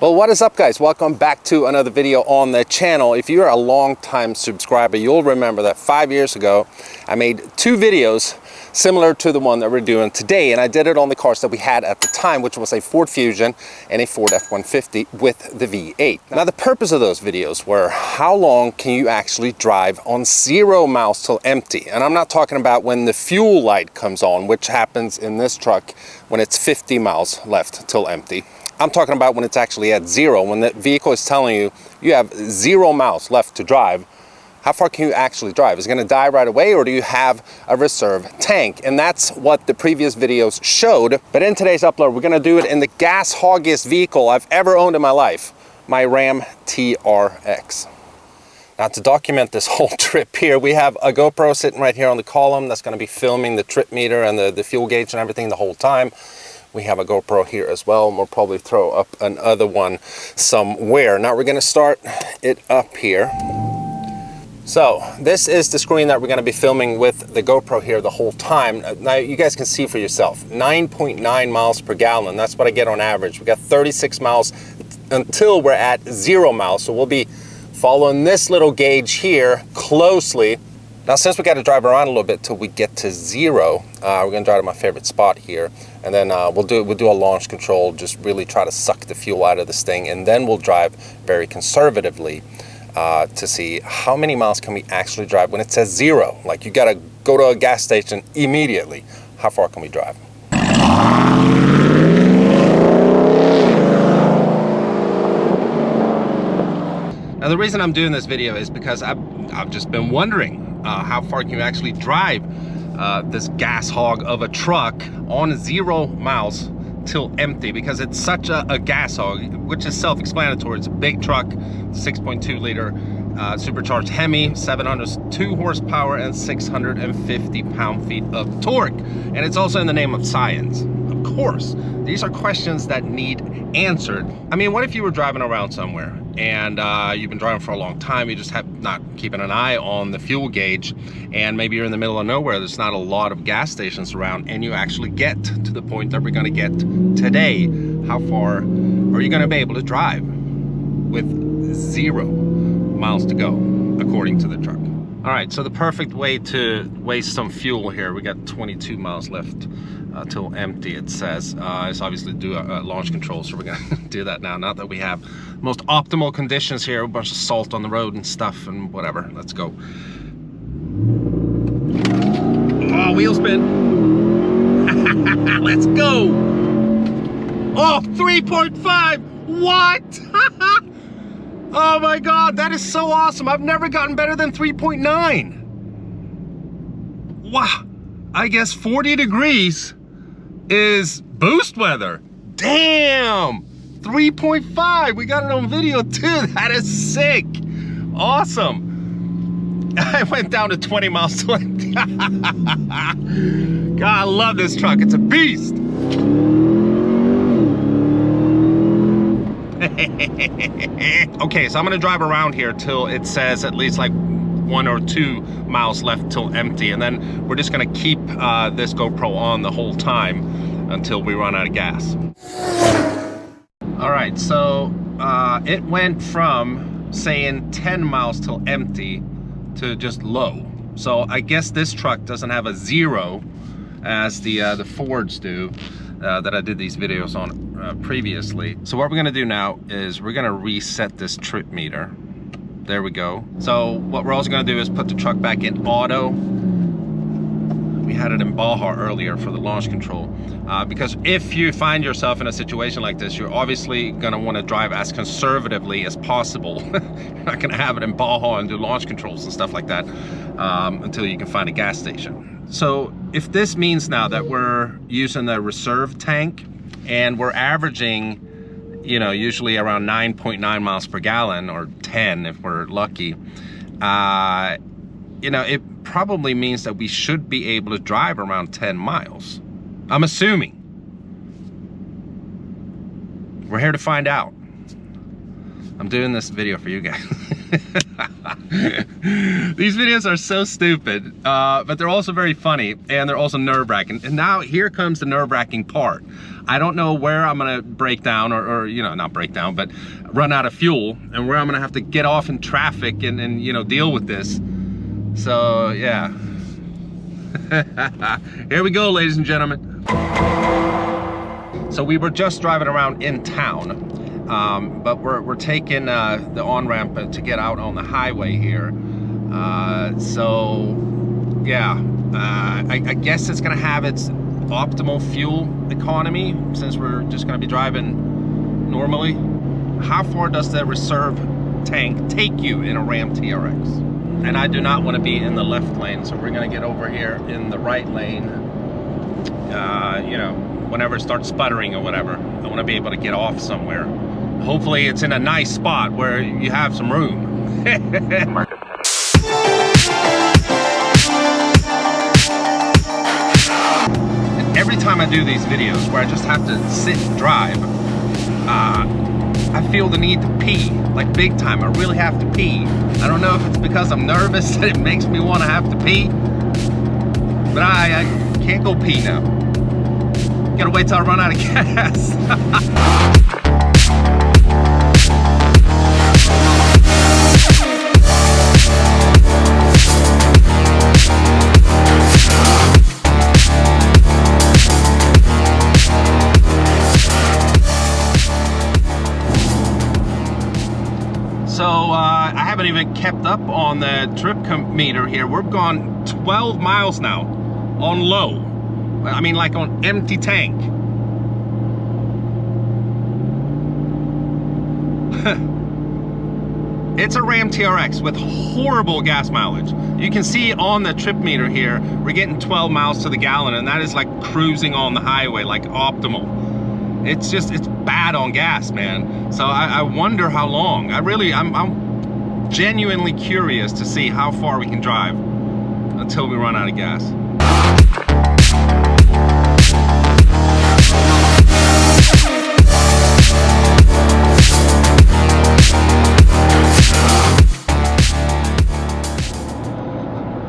Well, what is up, guys? Welcome back to another video on the channel. If you're a long-time subscriber, you'll remember that 5 years ago I made two videos similar to the one that we're doing today, and I did it on the cars that we had at the time, which was a Ford Fusion and a Ford F-150 with the V8. Now, the purpose of those videos were how long can you actually drive on 0 miles till empty? And I'm not talking about when the fuel light comes on, which happens in this truck when it's 50 miles left till empty. I'm talking about when it's actually at 0, when the vehicle is telling you you have 0 miles left to drive. How far can you actually drive? Is it gonna die right away, or do you have a reserve tank? And that's what the previous videos showed. But in today's upload, we're gonna do it in the gas hoggiest vehicle I've ever owned in my life, my Ram TRX. Now, to document this whole trip here, we have a GoPro sitting right here on the column that's gonna be filming the trip meter and the fuel gauge and everything the whole time. We have a GoPro here as well, and we'll probably throw up another one somewhere. Now we're gonna start it up here. So this is the screen that we're gonna be filming with the GoPro here the whole time. Now you guys can see for yourself, 9.9 miles per gallon. That's what I get on average. We got 36 miles until we're at 0 miles. So we'll be following this little gauge here closely. Now, since we got to drive around a little bit till we get to 0, we're gonna drive to my favorite spot here, and then we'll do a launch control, just really try to suck the fuel out of this thing, and then we'll drive very conservatively to see how many miles can we actually drive when it says 0. Like, you got to go to a gas station immediately. How far can we drive? Now, the reason I'm doing this video is because I've just been wondering how far can you actually drive this gas hog of a truck on 0 miles till empty, because it's such a gas hog, which is self-explanatory. It's a big truck, 6.2 liter supercharged Hemi, 702 horsepower and 650 pound-feet of torque. And it's also in the name of science. Of course, these are questions that need answered. I mean, what if you were driving around somewhere and you've been driving for a long time, you just have not keeping an eye on the fuel gauge, and maybe you're in the middle of nowhere, there's not a lot of gas stations around, and you actually get to the point that we're gonna get today. How far are you gonna be able to drive with 0 miles to go, according to the truck? All right, so the perfect way to waste some fuel here, we got 22 miles left till empty, it says. It's obviously do a launch control, so we're gonna do that now. Not that we have most optimal conditions here, a bunch of salt on the road and stuff and whatever. Let's go. Oh, wheel spin. Let's go. Oh, 3.5. What? Oh my God, that is so awesome. I've never gotten better than 3.9. Wow. I guess 40 degrees is boost weather. Damn. 3.5. We got it on video too. That is sick. Awesome. I went down to 20 miles to empty. God, I love this truck. It's a beast. Okay, so I'm gonna drive around here till it says at least like 1 or 2 miles left till empty, and then we're just gonna keep this GoPro on the whole time until we run out of gas. All right, so it went from saying 10 miles till empty to just low. So I guess this truck doesn't have a 0 as the Fords do that I did these videos on previously. So what we're gonna do now is we're gonna reset this trip meter. There we go. So what we're also gonna do is put the truck back in auto. We had it in Baja earlier for the launch control. Because if you find yourself in a situation like this, you're obviously gonna wanna drive as conservatively as possible. You're not gonna have it in Baja and do launch controls and stuff like that until you can find a gas station. So if this means now that we're using the reserve tank and we're averaging, you know, usually around 9.9 miles per gallon, or 10 if we're lucky, you know, it probably means that we should be able to drive around 10 miles. I'm assuming. We're here to find out. I'm doing this video for you guys. These videos are so stupid, but they're also very funny, and they're also nerve-wracking. And now here comes the nerve-wracking part. I don't know where I'm gonna break down, or you know, not break down, but run out of fuel, and where I'm gonna have to get off in traffic and you know, deal with this. So yeah. Here we go, ladies and gentlemen. So we were just driving around in town. But we're taking the on-ramp to get out on the highway here. So yeah, I guess it's gonna have its optimal fuel economy since we're just gonna be driving normally. How far does the reserve tank take you in a Ram TRX? And I do not want to be in the left lane, so we're gonna get over here in the right lane. You know, whenever it starts sputtering or whatever, I want to be able to get off somewhere. Hopefully it's in a nice spot where you have some room. And every time I do these videos where I just have to sit and drive, I feel the need to pee, like big time. I really have to pee. I don't know if it's because I'm nervous that it makes me want to have to pee, but I can't go pee now. Gotta wait till I run out of gas. So I haven't even kept up on the trip meter here. We've gone 12 miles now on low. I mean, like on empty tank. It's a Ram TRX with horrible gas mileage. You can see on the trip meter here, we're getting 12 miles to the gallon, and that is like cruising on the highway, like optimal. It's bad on gas, man. So I wonder how long. I'm genuinely curious to see how far we can drive until we run out of gas.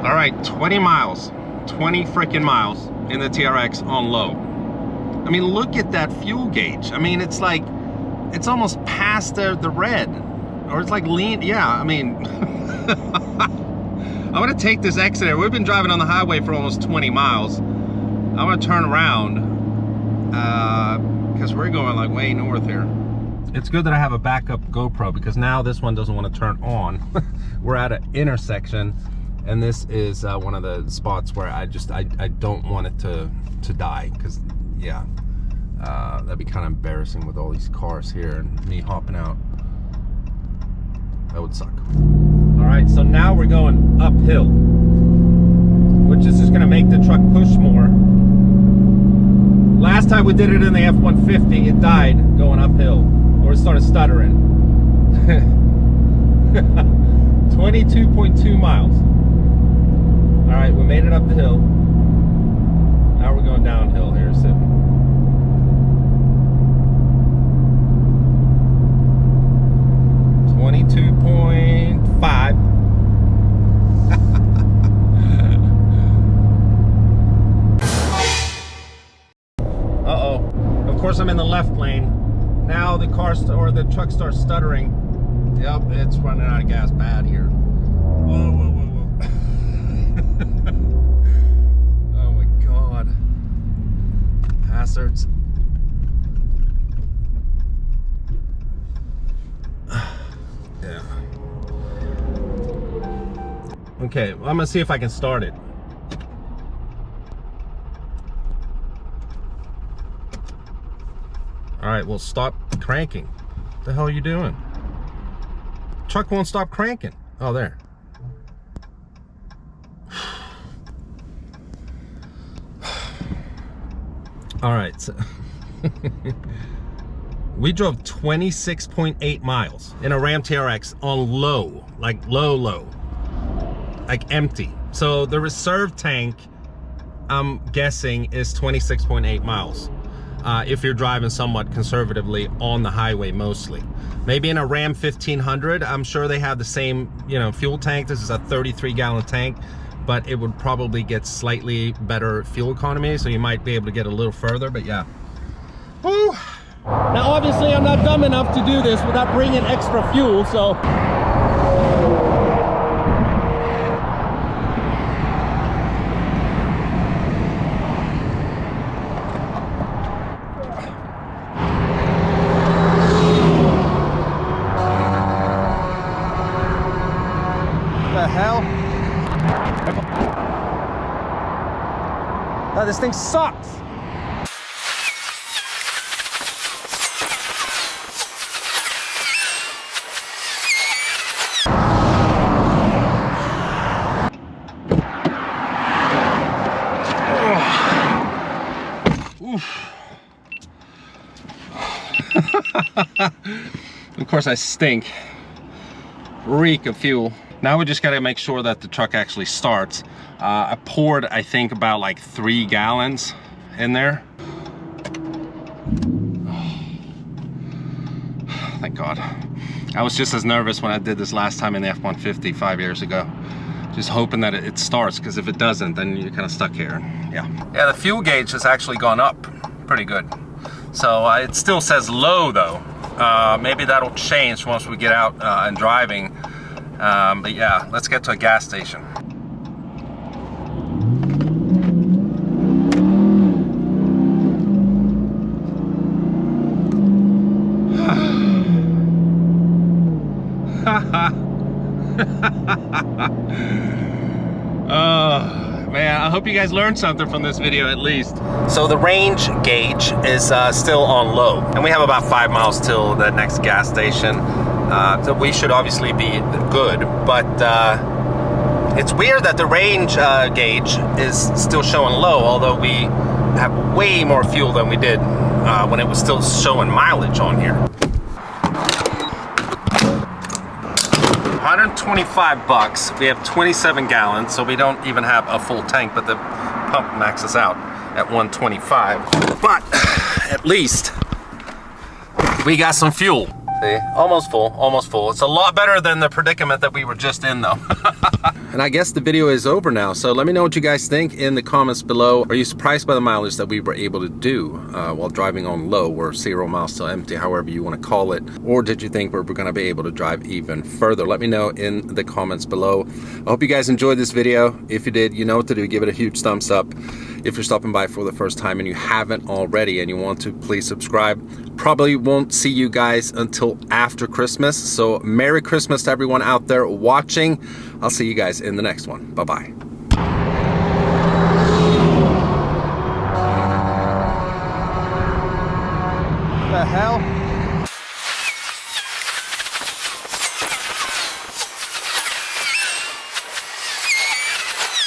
All right, 20 miles, 20 freaking miles in the TRX on low. I mean, look at that fuel gauge. I mean, it's like, it's almost past the red, or it's like lean. Yeah, I mean, I'm gonna take this exit here. We've been driving on the highway for almost 20 miles. I'm gonna turn around because we're going like way north here. It's good that I have a backup GoPro because now this one doesn't want to turn on. We're at an intersection, and this is one of the spots where I don't want it to die, because yeah, that'd be kind of embarrassing with all these cars here and me hopping out. That would suck. All right, so now we're going uphill, which is just gonna make the truck push more. Last time we did it in the F-150, it died going uphill, or it started stuttering. 22.2 miles. All right, we made it up the hill. Now we're going downhill here soon. Uh-oh. Of course I'm in the left lane. Now the the truck starts stuttering. Yep, it's running out of gas bad here. Whoa, whoa, whoa, whoa. Oh my God. Hazards. Yeah. Okay, well, I'm gonna see if I can start it. All right, well, stop cranking. What the hell are you doing? Truck won't stop cranking. Oh, there. All right, so we drove 26.8 miles in a Ram TRX on low, like low, like empty. So the reserve tank, I'm guessing, is 26.8 miles. if you're driving somewhat conservatively on the highway mostly. Maybe in a Ram 1500, I'm sure they have the same, you know, fuel tank. This is a 33-gallon tank, but it would probably get slightly better fuel economy, so you might be able to get a little further, but yeah. Woo! Now obviously I'm not dumb enough to do this without bringing extra fuel, so the hell? Oh, this thing sucks. Of course I stink, reek of fuel. Now we just got to make sure that the truck actually starts. I poured, I think, about like 3 gallons in there. Oh, thank God. I was just as nervous when I did this last time in the F-150 5 years ago. Just hoping that it starts, because if it doesn't, then you're kind of stuck here. Yeah, the fuel gauge has actually gone up pretty good. So it still says low though. Maybe that'll change once we get out and driving. But yeah, let's get to a gas station. Oh man, I hope you guys learned something from this video at least. So the range gauge is still on low, and we have about 5 miles till the next gas station. So we should obviously be good, but it's weird that the range gauge is still showing low, although we have way more fuel than we did when it was still showing mileage on here. 125 bucks. We have 27 gallons, so we don't even have a full tank, but the pump maxes out at 125. But at least we got some fuel. See, almost full, almost full. It's a lot better than the predicament that we were just in though. And I guess the video is over now, so let me know what you guys think in the comments below. Are you surprised by the mileage that we were able to do while driving on low, or 0 miles till empty, however you want to call it? Or did you think we're going to be able to drive even further? Let me know in the comments below. I hope you guys enjoyed this video. If you did, you know what to do. Give it a huge thumbs up. If you're stopping by for the first time and you haven't already and you want to, please subscribe. Probably won't see you guys until after Christmas, so Merry Christmas to everyone out there watching. I'll see you guys in the next one. Bye-bye. The hell?